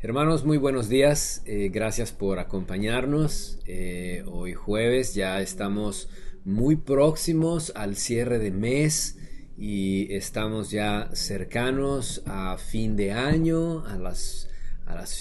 Hermanos, muy buenos días. Gracias por acompañarnos. Hoy jueves ya estamos muy próximos al cierre de mes y estamos ya cercanos a fin de año, a las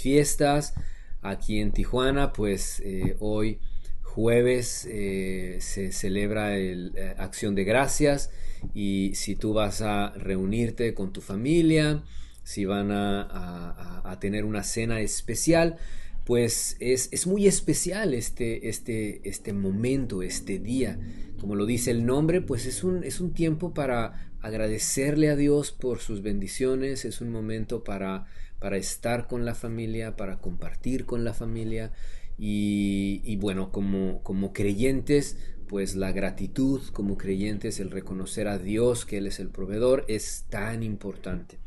fiestas. Aquí en Tijuana, pues hoy jueves se celebra el Acción de Gracias, y si tú vas a reunirte con tu familia, si van a tener una cena especial, pues es muy especial este momento, este día. Como lo dice el nombre, pues es un tiempo para agradecerle a Dios por sus bendiciones, es un momento para estar con la familia, para compartir con la familia. Y bueno, como creyentes, pues la gratitud, como creyentes, el reconocer a Dios que Él es el proveedor, es tan importante.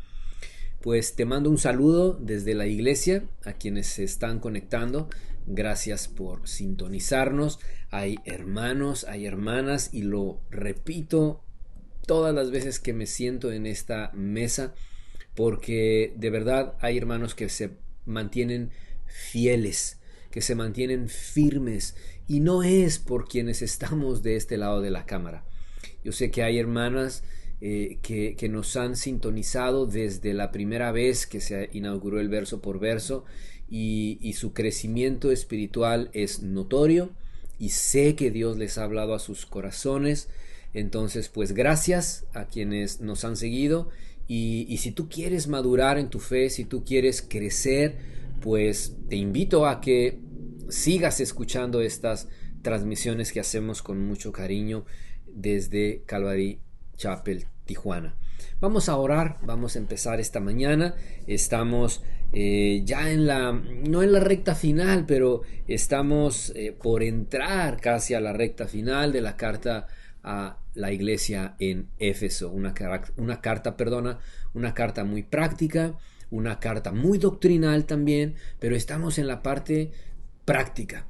Pues te mando un saludo desde la iglesia a quienes se están conectando. Gracias por sintonizarnos. Hay hermanos, hay hermanas, y lo repito todas las veces que me siento en esta mesa, porque de verdad hay hermanos que se mantienen fieles, que se mantienen firmes, y no es por quienes estamos de este lado de la cámara. Yo sé que hay hermanas que nos han sintonizado desde la primera vez que se inauguró el verso por verso, y su crecimiento espiritual es notorio, y sé que Dios les ha hablado a sus corazones. Entonces, pues gracias a quienes nos han seguido, y si tú quieres madurar en tu fe, si tú quieres crecer, pues te invito a que sigas escuchando estas transmisiones que hacemos con mucho cariño desde Calvary Chapel, Tijuana. Vamos a orar, vamos a empezar esta mañana. Estamos ya no en la recta final, pero estamos por entrar casi a la recta final de la carta a la iglesia en Éfeso. Una carta muy práctica, una carta muy doctrinal también, pero estamos en la parte práctica.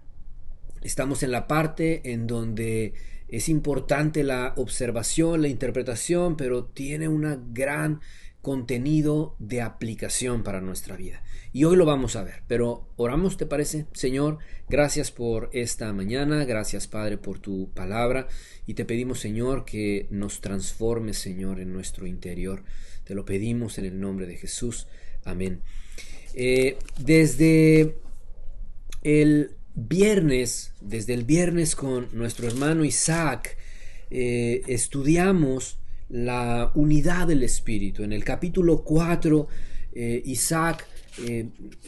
Estamos en la parte en donde es importante la observación, la interpretación, pero tiene un gran contenido de aplicación para nuestra vida. Y hoy lo vamos a ver, pero oramos, ¿te parece? Señor, gracias por esta mañana, gracias Padre por tu palabra, y te pedimos, Señor, que nos transformes, Señor, en nuestro interior. Te lo pedimos en el nombre de Jesús. Amén. Desde el viernes con nuestro hermano Isaac, estudiamos la unidad del Espíritu. En el capítulo 4, Isaac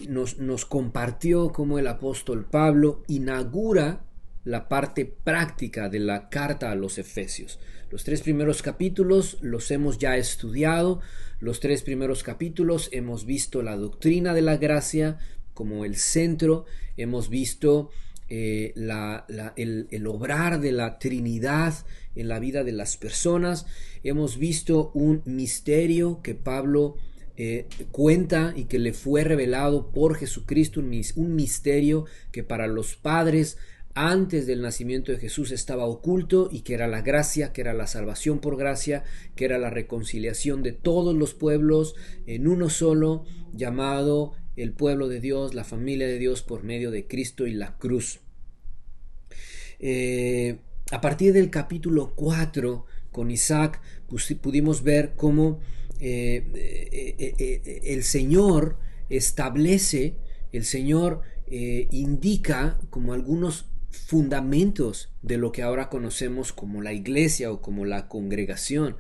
nos compartió cómo el apóstol Pablo inaugura la parte práctica de la carta a los Efesios. Los 3 primeros capítulos los hemos ya estudiado. Los 3 primeros capítulos hemos visto la doctrina de la gracia como el centro. Hemos visto el obrar de la Trinidad en la vida de las personas. Hemos visto un misterio que Pablo cuenta y que le fue revelado por Jesucristo, un misterio que para los padres antes del nacimiento de Jesús estaba oculto, y que era la gracia, que era la salvación por gracia, que era la reconciliación de todos los pueblos en uno solo, llamado el pueblo de Dios, la familia de Dios, por medio de Cristo y la cruz. A partir del capítulo 4, con Isaac, pudimos ver cómo el Señor establece, el Señor indica como algunos fundamentos de lo que ahora conocemos como la iglesia o como la congregación.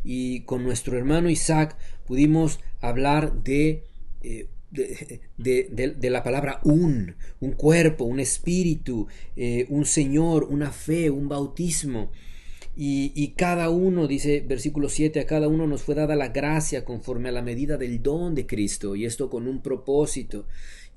Y con nuestro hermano Isaac pudimos hablar de la palabra un cuerpo, un espíritu, un Señor, una fe, un bautismo. Y cada uno, dice versículo 7, a cada uno nos fue dada la gracia conforme a la medida del don de Cristo, y esto con un propósito.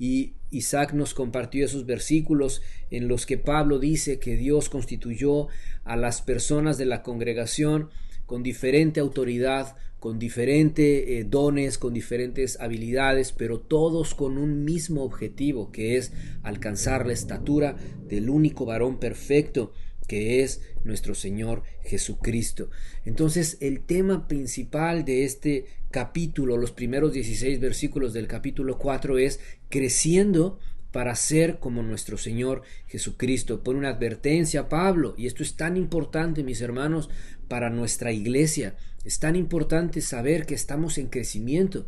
Y Isaac nos compartió esos versículos en los que Pablo dice que Dios constituyó a las personas de la congregación con diferente autoridad, con diferentes dones, con diferentes habilidades, pero todos con un mismo objetivo, que es alcanzar la estatura del único varón perfecto, que es nuestro Señor Jesucristo. Entonces, el tema principal de este capítulo, los primeros 16 versículos del capítulo 4 es creciendo para ser como nuestro Señor Jesucristo. Pone una advertencia a Pablo, y esto es tan importante, mis hermanos, para nuestra iglesia. Es tan importante saber que estamos en crecimiento.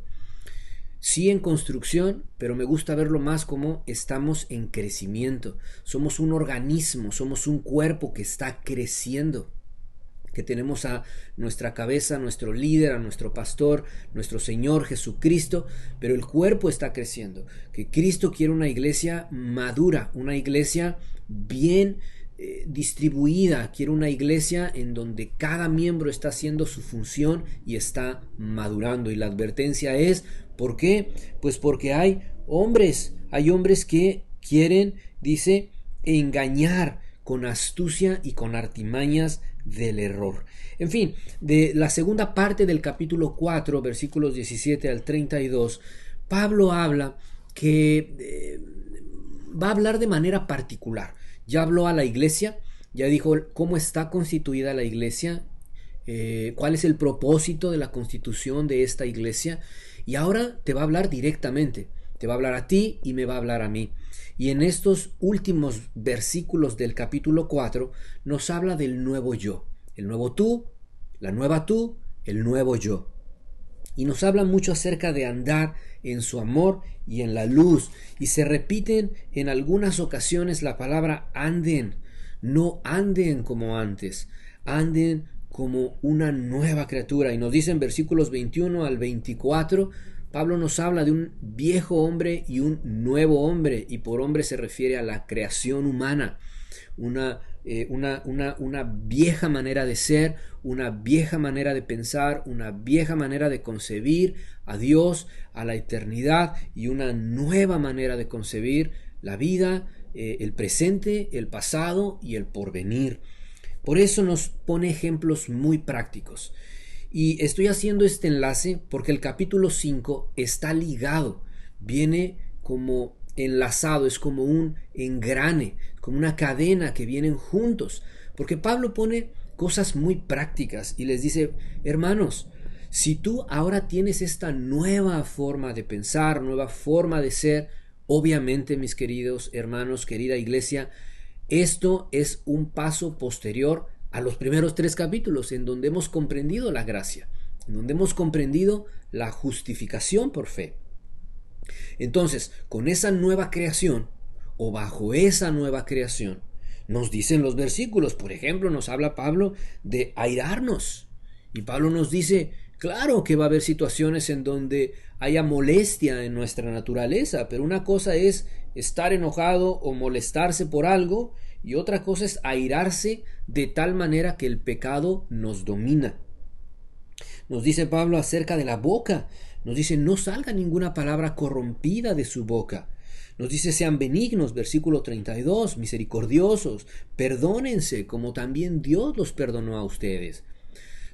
Sí, en construcción, pero me gusta verlo más como estamos en crecimiento. Somos un organismo, somos un cuerpo que está creciendo, que tenemos a nuestra cabeza, a nuestro líder, a nuestro pastor, nuestro Señor Jesucristo, pero el cuerpo está creciendo, que Cristo quiere una iglesia madura, una iglesia bien distribuida, quiere una iglesia en donde cada miembro está haciendo su función y está madurando. Y la advertencia es, ¿por qué? Pues porque hay hombres que quieren, dice, engañar con astucia y con artimañas del error. En fin, de la segunda parte del capítulo 4, versículos 17 al 32, Pablo habla que va a hablar de manera particular. Ya habló a la iglesia, ya dijo cómo está constituida la iglesia, cuál es el propósito de la constitución de esta iglesia, y ahora te va a hablar directamente, te va a hablar a ti y me va a hablar a mí. Y en estos últimos versículos del capítulo 4 nos habla del nuevo yo, el nuevo tú, la nueva tú, el nuevo yo. Y nos habla mucho acerca de andar en su amor y en la luz. Y se repiten en algunas ocasiones la palabra anden. No anden como antes, anden como una nueva criatura. Y nos dice en versículos 21 al 24, Pablo nos habla de un viejo hombre y un nuevo hombre. Y por hombre se refiere a la creación humana. Una vieja manera de ser, una vieja manera de pensar, una vieja manera de concebir a Dios, a la eternidad, y una nueva manera de concebir la vida, el presente, el pasado y el porvenir. Por eso nos pone ejemplos muy prácticos. Y estoy haciendo este enlace porque el capítulo 5 está ligado, viene como enlazado, es como un engrane, como una cadena que vienen juntos, porque Pablo pone cosas muy prácticas y les dice, hermanos, si tú ahora tienes esta nueva forma de pensar, nueva forma de ser, obviamente, mis queridos hermanos, querida iglesia, esto es un paso posterior a los primeros 3 capítulos, en donde hemos comprendido la gracia, en donde hemos comprendido la justificación por fe. Entonces, con esa nueva creación, o bajo esa nueva creación, nos dicen los versículos, por ejemplo, nos habla Pablo de airarnos. Y Pablo nos dice, claro que va a haber situaciones en donde haya molestia en nuestra naturaleza, pero una cosa es estar enojado o molestarse por algo, y otra cosa es airarse de tal manera que el pecado nos domina. Nos dice Pablo acerca de la boca, nos dice no salga ninguna palabra corrompida de su boca. Nos dice sean benignos, versículo 32, misericordiosos, perdónense como también Dios los perdonó a ustedes.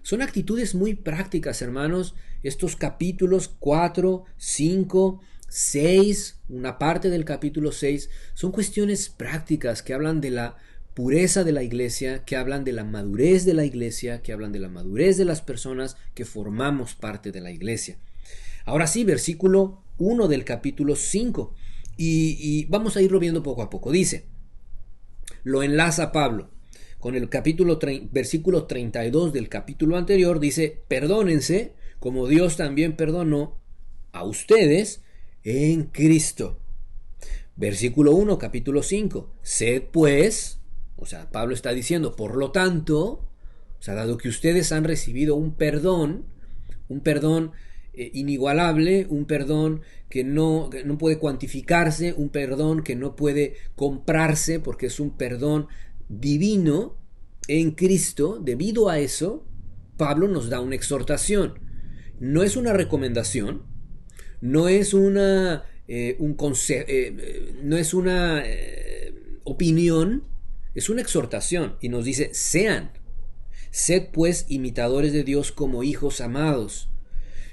Son actitudes muy prácticas, hermanos, estos capítulos 4, 5, 6, una parte del capítulo 6, son cuestiones prácticas que hablan de la pureza de la iglesia, que hablan de la madurez de la iglesia, que hablan de la madurez de las personas que formamos parte de la iglesia. Ahora sí, versículo 1 del capítulo 5, y vamos a irlo viendo poco a poco. Dice, lo enlaza Pablo con el versículo 32 del capítulo anterior, dice, perdónense como Dios también perdonó a ustedes en Cristo. Versículo 1, capítulo 5, sed pues, o sea, Pablo está diciendo, por lo tanto, o sea, dado que ustedes han recibido un perdón inigualable, un perdón que no puede cuantificarse, un perdón que no puede comprarse, porque es un perdón divino en Cristo. Debido a eso, Pablo nos da una exhortación. No es una recomendación, no es una opinión, es una exhortación, y nos dice, sed pues imitadores de Dios como hijos amados.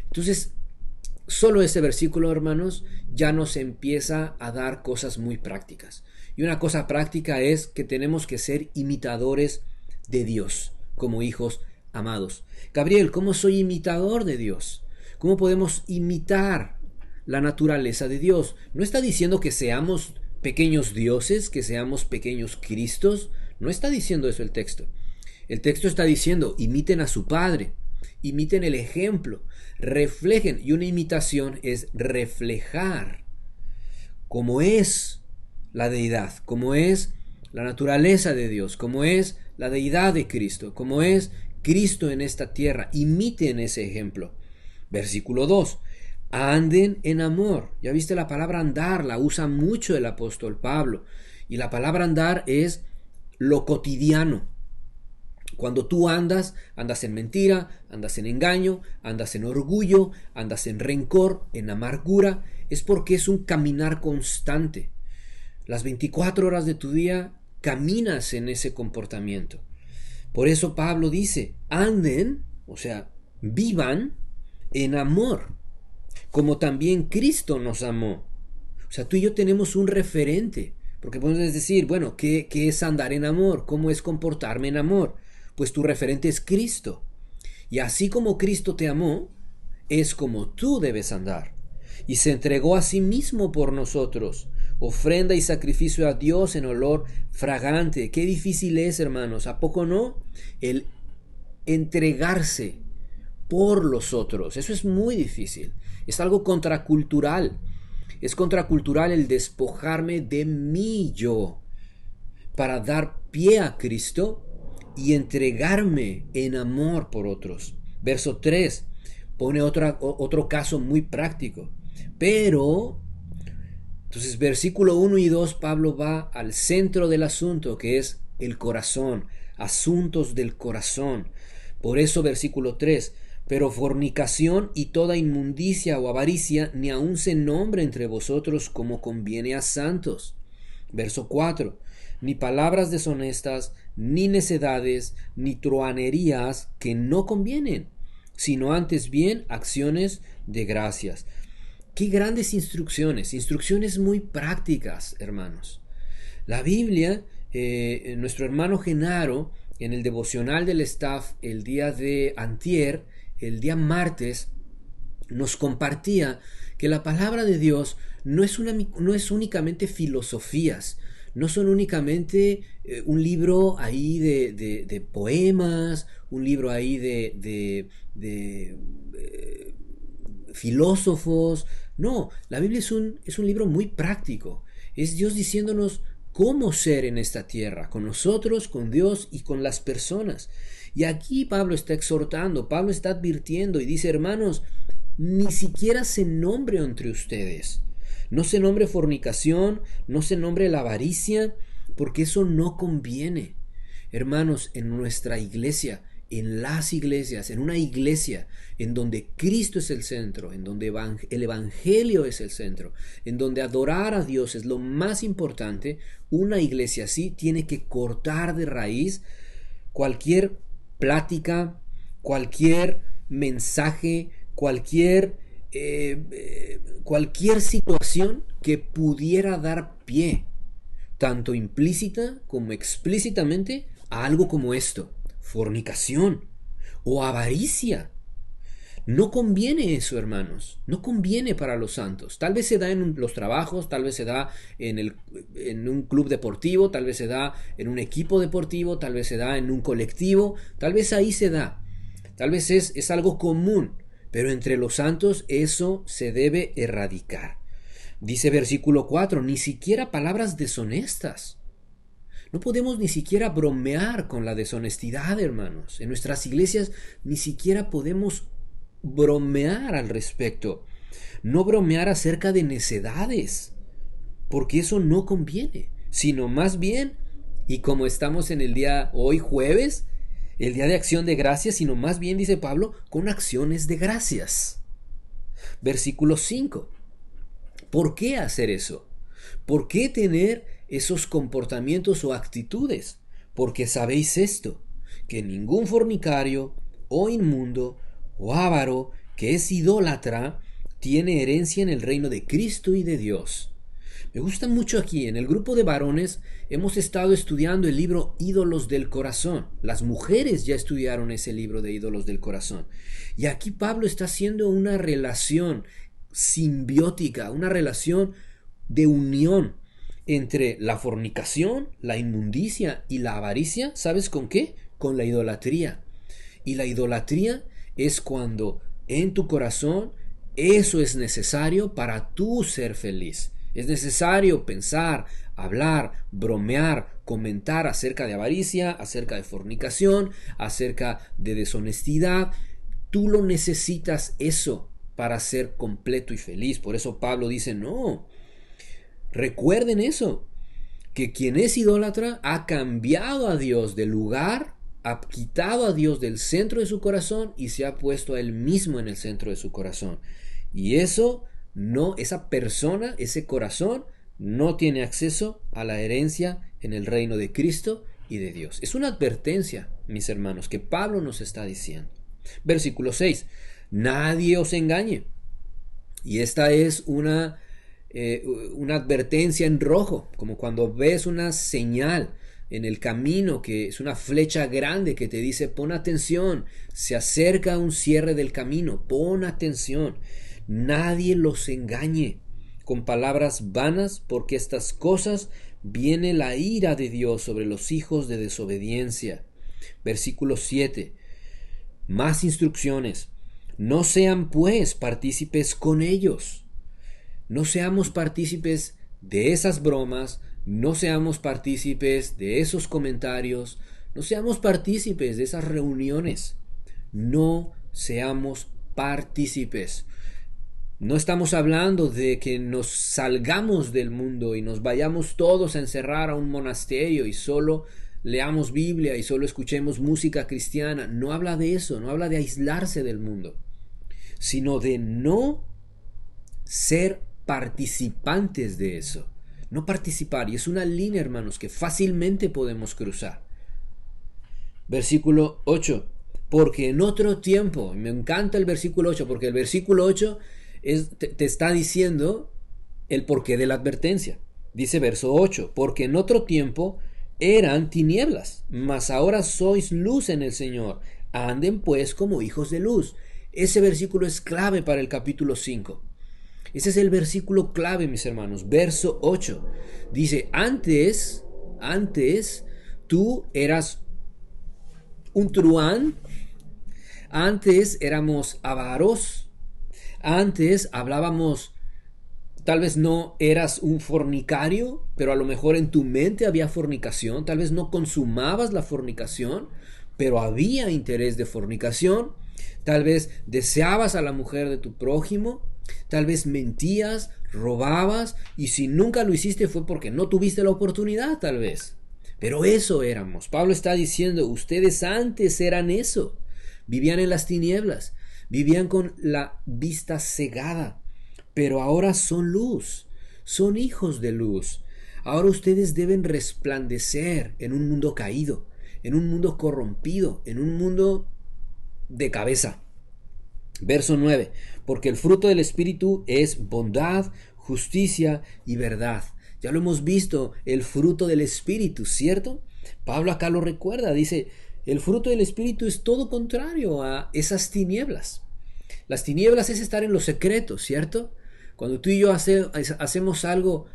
Entonces, solo ese versículo, hermanos, ya nos empieza a dar cosas muy prácticas. Y una cosa práctica es que tenemos que ser imitadores de Dios como hijos amados. Gabriel, ¿cómo soy imitador de Dios? ¿Cómo podemos imitar la naturaleza de Dios? No está diciendo que seamos pequeños dioses, que seamos pequeños Cristos. No está diciendo eso el texto. El texto está diciendo, imiten a su Padre, imiten el ejemplo, reflejen. Y una imitación es reflejar cómo es la deidad, cómo es la naturaleza de Dios, cómo es la deidad de Cristo, cómo es Cristo en esta tierra. Imiten ese ejemplo. Versículo 2. Anden en amor. Ya viste la palabra andar, la usa mucho el apóstol Pablo. Y la palabra andar es lo cotidiano. Cuando tú andas, andas en mentira, andas en engaño, andas en orgullo, andas en rencor, en amargura, es porque es un caminar constante. Las 24 horas de tu día caminas en ese comportamiento. Por eso Pablo dice, anden, o sea, vivan en amor, como también Cristo nos amó. O sea, tú y yo tenemos un referente, porque podemos decir, bueno, ¿qué es andar en amor? ¿Cómo es comportarme en amor? Pues tu referente es Cristo. Y así como Cristo te amó, es como tú debes andar. Y se entregó a sí mismo por nosotros, ofrenda y sacrificio a Dios en olor fragante. Qué difícil es, hermanos, ¿a poco no? El entregarse por los otros. Eso es muy difícil. Es algo contracultural. Es contracultural el despojarme de mí yo para dar pie a Cristo y entregarme en amor por otros. Verso 3 pone otro caso muy práctico. Pero, entonces versículo 1 y 2, Pablo va al centro del asunto, que es el corazón, asuntos del corazón. Por eso versículo 3, pero fornicación y toda inmundicia o avaricia ni aun se nombre entre vosotros como conviene a santos. Verso 4, ni palabras deshonestas, ni necedades, ni truhanerías que no convienen, sino antes bien acciones de gracias. Qué grandes instrucciones muy prácticas, hermanos. La Biblia, nuestro hermano Genaro, en el devocional del staff el día de antier, el día martes, nos compartía que la palabra de Dios no es únicamente filosofías, no son únicamente un libro ahí de poemas, un libro ahí de filósofos. No, la Biblia es un libro muy práctico. Es Dios diciéndonos cómo ser en esta tierra, con nosotros, con Dios y con las personas. Y aquí Pablo está exhortando, Pablo está advirtiendo y dice, hermanos, ni siquiera se nombre entre ustedes. No se nombre fornicación, no se nombre la avaricia, porque eso no conviene. Hermanos, en nuestra iglesia, en las iglesias, en una iglesia en donde Cristo es el centro, en donde el Evangelio es el centro, en donde adorar a Dios es lo más importante, una iglesia así tiene que cortar de raíz cualquier plática, cualquier mensaje, cualquier situación que pudiera dar pie, tanto implícita como explícitamente, a algo como esto: fornicación o avaricia. No conviene eso, hermanos. No conviene para los santos. Tal vez se da en los trabajos, tal vez se da en un club deportivo, tal vez se da en un equipo deportivo, tal vez se da en un colectivo, tal vez ahí se da. Tal vez es algo común, pero entre los santos eso se debe erradicar. Dice versículo 4, ni siquiera palabras deshonestas. No podemos ni siquiera bromear con la deshonestidad, hermanos. En nuestras iglesias ni siquiera podemos bromear al respecto. No bromear acerca de necedades, porque eso no conviene, sino más bien, y como estamos en el día hoy jueves, el día de acción de gracias, sino más bien, dice Pablo, con acciones de gracias. Versículo 5. ¿Por qué hacer eso? ¿Por qué tener esos comportamientos o actitudes? Porque sabéis esto, que ningún fornicario o inmundo o avaro que es idólatra tiene herencia en el reino de Cristo y de Dios. Me gusta mucho aquí, en el grupo de varones hemos estado estudiando el libro Ídolos del Corazón. Las mujeres ya estudiaron ese libro de Ídolos del Corazón. Y aquí Pablo está haciendo una relación simbiótica, una relación de unión entre la fornicación, la inmundicia y la avaricia. ¿Sabes con qué? Con la idolatría. Y la idolatría es cuando en tu corazón eso es necesario para tú ser feliz. Es necesario pensar, hablar, bromear, comentar acerca de avaricia, acerca de fornicación, acerca de deshonestidad. Tú lo necesitas eso para ser completo y feliz. Por eso Pablo dice, no, recuerden eso, que quien es idólatra ha cambiado a Dios de lugar, ha quitado a Dios del centro de su corazón y se ha puesto a él mismo en el centro de su corazón. Y eso no, esa persona, ese corazón, no tiene acceso a la herencia en el reino de Cristo y de Dios. Es una advertencia, mis hermanos, que Pablo nos está diciendo. Versículo 6. Nadie os engañe. Y esta es una advertencia en rojo, como cuando ves una señal en el camino, que es una flecha grande que te dice pon atención, se acerca un cierre del camino, pon atención. Nadie los engañe con palabras vanas, porque estas cosas viene la ira de Dios sobre los hijos de desobediencia. Versículo 7. Más instrucciones. No sean pues partícipes con ellos. No seamos partícipes de esas bromas, no seamos partícipes de esos comentarios, no seamos partícipes de esas reuniones. No seamos partícipes. No estamos hablando de que nos salgamos del mundo y nos vayamos todos a encerrar a un monasterio y solo leamos Biblia y solo escuchemos música cristiana. No habla de eso, no habla de aislarse del mundo, sino de no ser participantes de eso. No participar. Y es una línea, hermanos, que fácilmente podemos cruzar. Versículo 8. Porque en otro tiempo, me encanta el versículo 8, porque el versículo 8 te está diciendo el porqué de la advertencia. Dice verso 8, porque en otro tiempo eran tinieblas, mas ahora sois luz en el Señor. Anden pues como hijos de luz. Ese versículo es clave para el capítulo 5. Ese es el versículo clave, mis hermanos. Verso 8. Dice, antes tú eras un truán, antes éramos avaros, antes hablábamos, tal vez no eras un fornicario, pero a lo mejor en tu mente había fornicación, tal vez no consumabas la fornicación, pero había interés de fornicación, tal vez deseabas a la mujer de tu prójimo, tal vez mentías, robabas, y si nunca lo hiciste fue porque no tuviste la oportunidad, tal vez. Pero eso éramos. Pablo está diciendo, ustedes antes eran eso. Vivían en las tinieblas, vivían con la vista cegada, pero ahora son luz, son hijos de luz. Ahora ustedes deben resplandecer en un mundo caído, en un mundo corrompido, en un mundo de cabeza. Verso 9, porque el fruto del Espíritu es bondad, justicia y verdad. Ya lo hemos visto, el fruto del Espíritu, ¿cierto? Pablo acá lo recuerda, dice, el fruto del Espíritu es todo contrario a esas tinieblas. Las tinieblas es estar en lo secreto, ¿cierto? Cuando tú y yo hacemos algo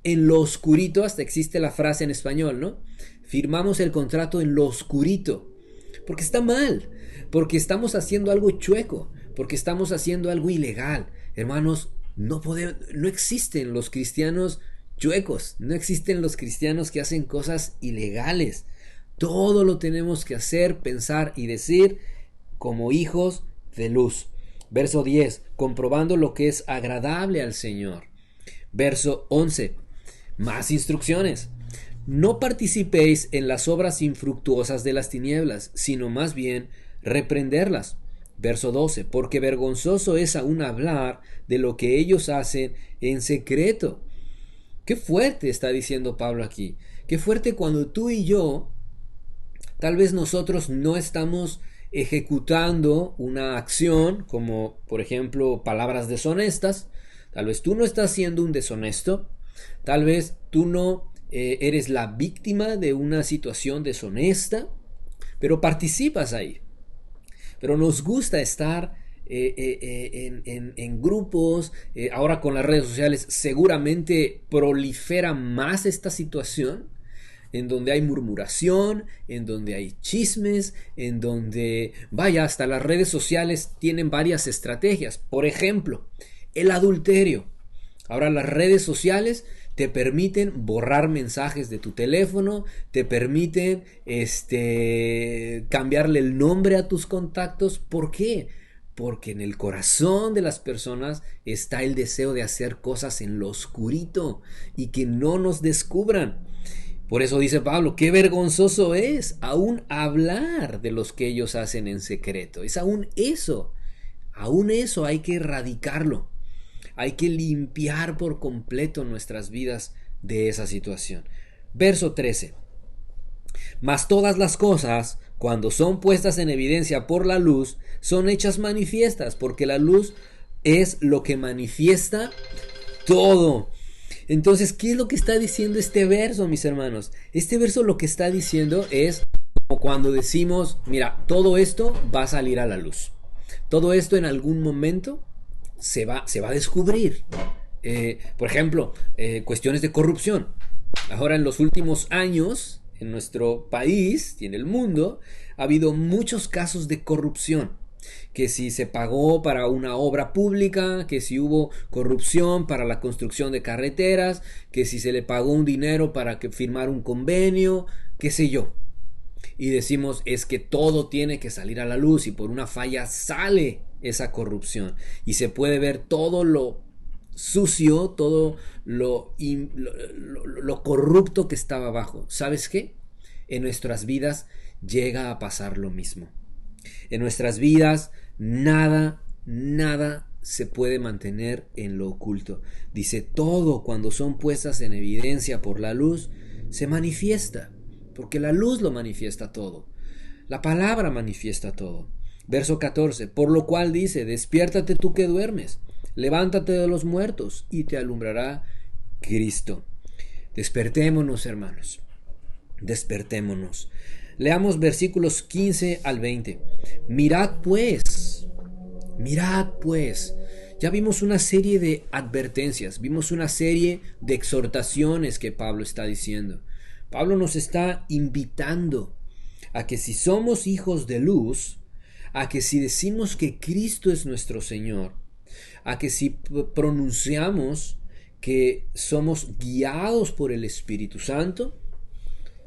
en lo oscurito, hasta existe la frase en español, ¿no? Firmamos el contrato en lo oscurito, porque está mal, porque estamos haciendo algo chueco, porque estamos haciendo algo ilegal. Hermanos, no existen los cristianos chuecos, no existen los cristianos que hacen cosas ilegales. Todo lo tenemos que hacer, pensar y decir como hijos de luz. Verso 10, comprobando lo que es agradable al Señor. Verso 11, más instrucciones. No participéis en las obras infructuosas de las tinieblas, sino más bien reprenderlas. Verso 12, porque vergonzoso es aún hablar de lo que ellos hacen en secreto. Qué fuerte está diciendo Pablo aquí. Qué fuerte cuando tú y yo, tal vez nosotros no estamos ejecutando una acción como por ejemplo palabras deshonestas. Tal vez tú no estás siendo un deshonesto, Tal vez tú no eres la víctima de una situación deshonesta, pero participas ahí. Pero nos gusta estar en grupos. Ahora con las redes sociales seguramente prolifera más esta situación, en donde hay murmuración, en donde hay chismes, en donde, vaya, hasta las redes sociales tienen varias estrategias. Por ejemplo, el adulterio. Ahora las redes sociales te permiten borrar mensajes de tu teléfono, te permiten cambiarle el nombre a tus contactos. ¿Por qué? Porque en el corazón de las personas está el deseo de hacer cosas en lo oscurito y que no nos descubran. Por eso dice Pablo, qué vergonzoso es aún hablar de los que ellos hacen en secreto. Es aún eso hay que erradicarlo. Hay que limpiar por completo nuestras vidas de esa situación. Verso 13. Mas todas las cosas, cuando son puestas en evidencia por la luz, son hechas manifiestas, porque la luz es lo que manifiesta todo. Entonces, ¿qué es lo que está diciendo este verso, mis hermanos? Este verso lo que está diciendo es como cuando decimos, mira, todo esto va a salir a la luz. Todo esto en algún momento se va a descubrir. Por ejemplo, cuestiones de corrupción. Ahora en los últimos años, en nuestro país y en el mundo, ha habido muchos casos de corrupción. Que si se pagó para una obra pública, que si hubo corrupción para la construcción de carreteras, que si se le pagó un dinero para que firmar un convenio, qué sé yo. Y decimos, es que todo tiene que salir a la luz y por una falla sale esa corrupción. Y se puede ver todo lo sucio, todo lo corrupto que estaba abajo. ¿Sabes qué? En nuestras vidas llega a pasar lo mismo. En nuestras vidas nada se puede mantener en lo oculto. Dice, todo cuando son puestas en evidencia por la luz, se manifiesta. Porque la luz lo manifiesta todo. La palabra manifiesta todo. Verso 14, por lo cual dice, despiértate tú que duermes, levántate de los muertos y te alumbrará Cristo. Despertémonos, hermanos. Despertémonos. Leamos versículos 15 al 20. Mirad pues. Ya vimos una serie de advertencias, vimos una serie de exhortaciones que Pablo está diciendo. Pablo nos está invitando a que si somos hijos de luz, a que si decimos que Cristo es nuestro Señor, a que si pronunciamos que somos guiados por el Espíritu Santo,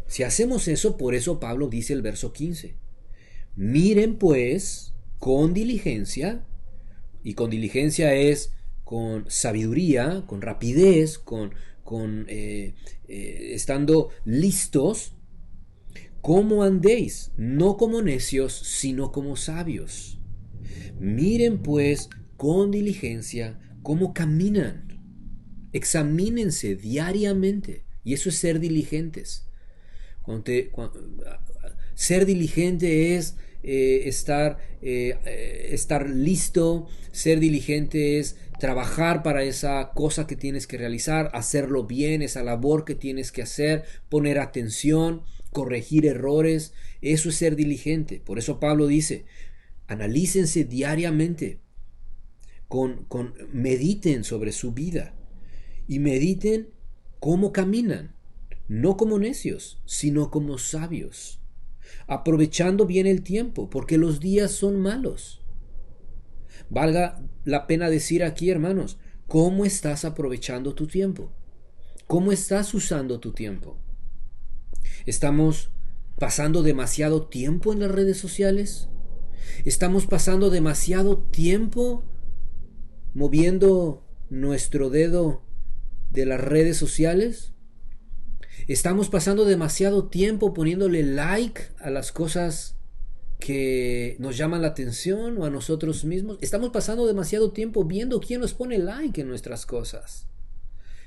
si hacemos eso, por eso Pablo dice el verso 15, miren pues con diligencia, y con diligencia es con sabiduría, con rapidez, estando listos, cómo andéis, no como necios, sino como sabios. Miren pues con diligencia cómo caminan, examínense diariamente, y eso es ser diligentes. Ser diligente es estar listo. Ser diligente es trabajar para esa cosa que tienes que realizar, hacerlo bien, esa labor que tienes que hacer, poner atención, corregir errores. Eso es ser diligente. Por eso Pablo dice, analícense diariamente, mediten sobre su vida y mediten cómo caminan. No como necios, sino como sabios, aprovechando bien el tiempo, porque los días son malos. Valga la pena decir aquí, hermanos, ¿cómo estás aprovechando tu tiempo? ¿Cómo estás usando tu tiempo? ¿Estamos pasando demasiado tiempo en las redes sociales? ¿Estamos pasando demasiado tiempo moviendo nuestro dedo de las redes sociales? ¿Estamos pasando demasiado tiempo poniéndole like a las cosas que nos llaman la atención o a nosotros mismos? ¿Estamos pasando demasiado tiempo viendo quién nos pone like en nuestras cosas?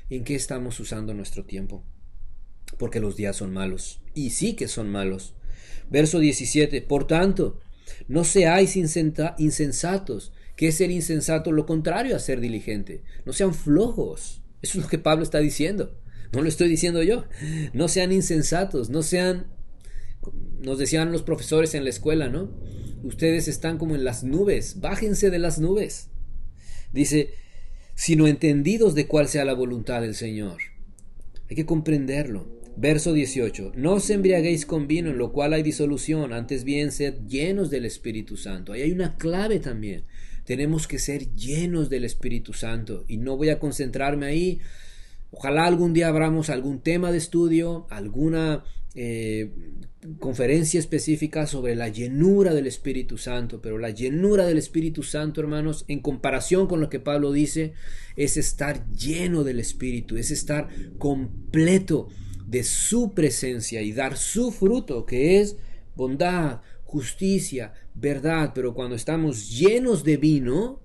¿En qué estamos usando nuestro tiempo? Porque los días son malos. Y sí que son malos. Verso 17. Por tanto, no seáis insensatos. ¿Qué es ser insensato? Lo contrario a ser diligente. No sean flojos. Eso es lo que Pablo está diciendo. No lo estoy diciendo yo. No sean insensatos, no sean, nos decían los profesores en la escuela, ¿no? Ustedes están como en las nubes, bájense de las nubes. Dice, sino entendidos de cuál sea la voluntad del Señor. Hay que comprenderlo. Verso 18. No os embriaguéis con vino, en lo cual hay disolución, antes bien sed llenos del Espíritu Santo. Ahí hay una clave también. Tenemos que ser llenos del Espíritu Santo. Y no voy a concentrarme ahí. Ojalá algún día abramos algún tema de estudio, alguna conferencia específica sobre la llenura del Espíritu Santo. Pero la llenura del Espíritu Santo, hermanos, en comparación con lo que Pablo dice, es estar lleno del Espíritu, es estar completo de su presencia y dar su fruto, que es bondad, justicia, verdad. Pero cuando estamos llenos de vino,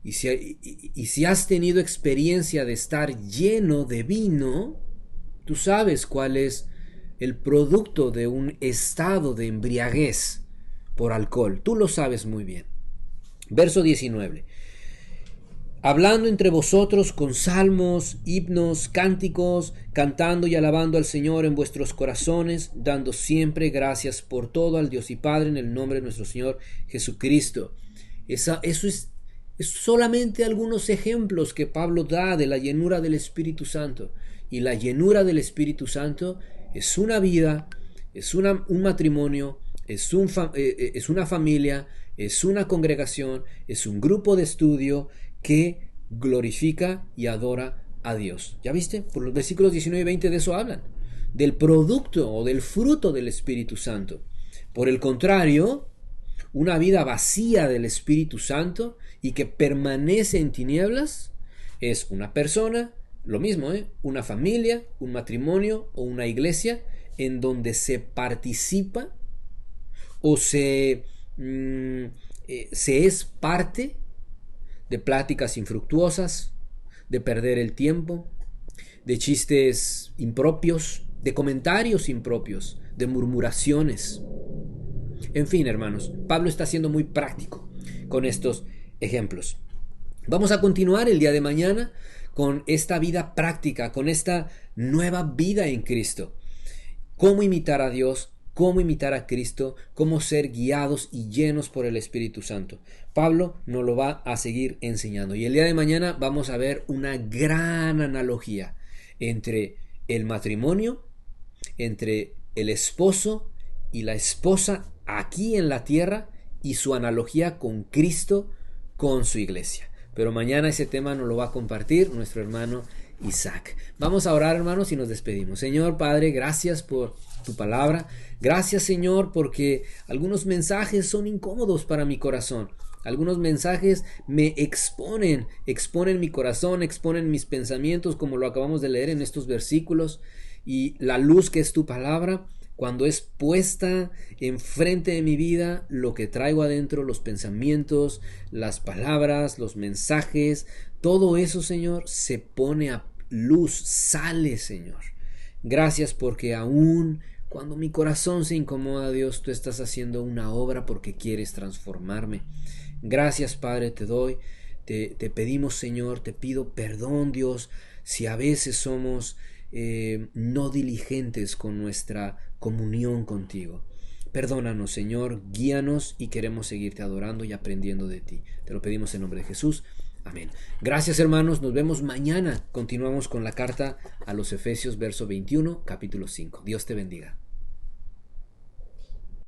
y si has tenido experiencia de estar lleno de vino, tú sabes cuál es el producto de un estado de embriaguez por alcohol. Tú lo sabes muy bien. Verso 19. Hablando entre vosotros con salmos, himnos, cánticos, cantando y alabando al Señor en vuestros corazones, dando siempre gracias por todo al Dios y Padre en el nombre de nuestro Señor Jesucristo. Eso es solamente algunos ejemplos que Pablo da de la llenura del Espíritu Santo. Y la llenura del Espíritu Santo es una vida, es un matrimonio, es una familia, es una congregación, es un grupo de estudio que glorifica y adora a Dios. ¿Ya viste? Por los versículos 19 y 20 de eso hablan. Del producto o del fruto del Espíritu Santo. Por el contrario, una vida vacía del Espíritu Santo y que permanece en tinieblas es una persona, lo mismo, una familia, un matrimonio o una iglesia en donde se participa o se es parte de pláticas infructuosas, de perder el tiempo, de chistes impropios, de comentarios impropios, de murmuraciones. En fin, hermanos, Pablo está siendo muy práctico con estos ejemplos. Vamos a continuar el día de mañana con esta vida práctica, con esta nueva vida en Cristo. Cómo imitar a Dios, cómo imitar a Cristo, cómo ser guiados y llenos por el Espíritu Santo. Pablo nos lo va a seguir enseñando. Y el día de mañana vamos a ver una gran analogía entre el matrimonio, entre el esposo y la esposa aquí en la tierra y su analogía con Cristo, con su iglesia. Pero mañana ese tema nos lo va a compartir nuestro hermano Isaac. Vamos a orar, hermanos, y nos despedimos. Señor Padre, gracias por tu palabra. Gracias, Señor, porque algunos mensajes son incómodos para mi corazón. Algunos mensajes me exponen mi corazón, exponen mis pensamientos, como lo acabamos de leer en estos versículos. Y la luz que es tu palabra, cuando es puesta enfrente de mi vida, lo que traigo adentro, los pensamientos, las palabras, los mensajes, todo eso, Señor, se pone a luz, sale, Señor. Gracias porque aún cuando mi corazón se incomoda, Dios, tú estás haciendo una obra porque quieres transformarme. Gracias, Padre, te doy. Te pedimos, Señor, te pido perdón, Dios, si a veces somos no diligentes con nuestra comunión contigo. Perdónanos, Señor, guíanos y queremos seguirte adorando y aprendiendo de ti. Te lo pedimos en nombre de Jesús. Amén. Gracias, hermanos. Nos vemos mañana. Continuamos con la carta a los Efesios, verso 21, capítulo 5. Dios te bendiga.